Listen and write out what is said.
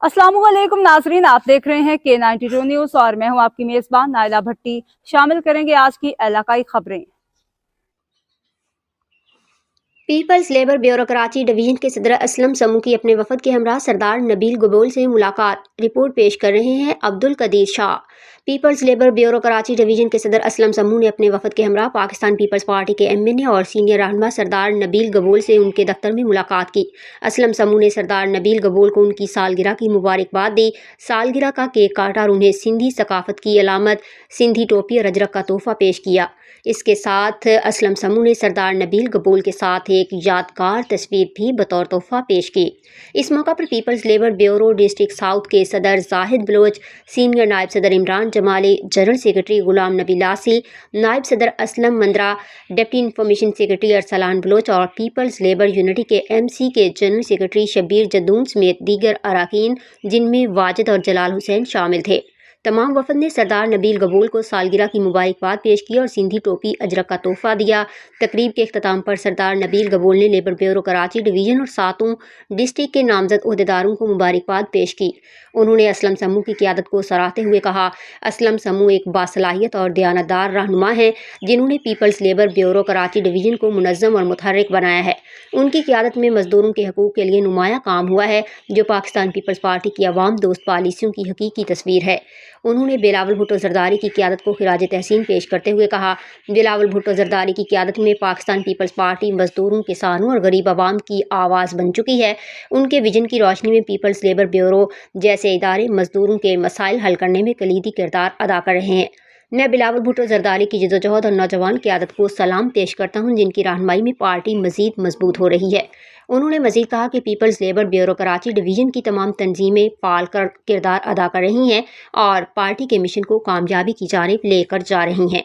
अस्सलाम वालेकुम नाजरीन, आप देख रहे हैं K92 न्यूज़ और मैं हूं आपकी मेज़बान नाइला भट्टी। शामिल करेंगे आज की इलाकाई खबरें। People's labour bureau Karachi division के सदर असलम समू की अपने वफद के हमरा सरदार नबील गबोल से मुलाकात। रिपोर्ट पेश कर रहे हैं Abdul Qadir Shah. People's labour bureau Karachi division के सदर असलम समू ने अपने वफद के हमरा पाकिस्तान पीपल्स पार्टी के MNA और सीनियर रहनुमा सरदार नबील गबोल से उनके दफ्तर में मुलाकात की। असलम समू ने सरदार नबील गबोल को उनकी सालगिरह की मुबारकबाद दी। सालगिरह का केक काटा और उन्हें सिंधी सकाफत की अलामत सिंधी टोपी और अजरक का तोहफा पेश किया। इसके साथ असलम समू ने सरदार नबील गबोल के साथ एक यादगार तस्वीर भी बतौर तोहफा पेश की। इस मौका पर people's labour bureau district south के सदर जाहिद बलोच, सीनियर नायब सदर इमरान जमाली, जनरल सेक्रेटरी गुलाम नबी लासी, नायब सदर Aslam Mandra, deputy information secretary Arsalan Baloch और पीपल्स लेबर यूनिटी के MC के जनरल सेक्रेटरी शबीर जदून समेत दीगर अरकान जिनमें वाजिद और जलाल हुसैन शामिल थे। तमाम वफद ने सरदार नबील गबोल को सालगिरह की मुबारकबाद पेश की और सिंधी टोपी अजरक का तोहफा दिया। तकरीब के अख्ताम पर सरदार नबील गबोल ने लेबर ब्यूरो कराची डिवीजन और सातों डिस्ट्रिक्ट के नामजद ओहदेदारों को मुबारकबाद पेश की। उन्होंने असलम समूह की क़ियादत को सराहते हुए कहा, असलम समूह एक बासलाहियत और दयानतदार रहनुमा है जिन्होंने people's labour bureau Karachi division को मुनज़्ज़म और मुतहर्रिक बनाया है। उनकी क़ियादत में मजदूरों के हकूक़ के लिए नुमाया काम हुआ है जो पाकिस्तान पीपल्स पार्टी की अवाम दोस्त पॉलिसियों की हकीकी तस्वीर है। उन्होंने बिलावल भुट्टो जरदारी की क़ियादत को खिराज तहसीन पेश करते हुए कहा, बिलावल भुट्टो जरदारी की क़ियादत में पाकिस्तान पीपल्स पार्टी मजदूरों, किसानों और गरीब आवाम की आवाज़ बन चुकी है। उनके विजन की रोशनी में पीपल्स लेबर ब्यूरो जैसे इदारे मजदूरों के मसाइल हल करने में कलीदी किरदार अदा कर रहे हैं। मैं बिलावल भुट्टो जरदारी की जदोजहद और नौजवान क़ियादत को सलाम पेश करता हूँ जिनकी रहनुमाई में पार्टी मज़ीद मजबूत हो रही है। उन्होंने मज़ीद कहा कि people's labour bureau Karachi division की तमाम तंजीमें फ़ाल किरदार अदा कर रही हैं और पार्टी के मिशन को कामयाबी की जानिब लेकर जा रही हैं।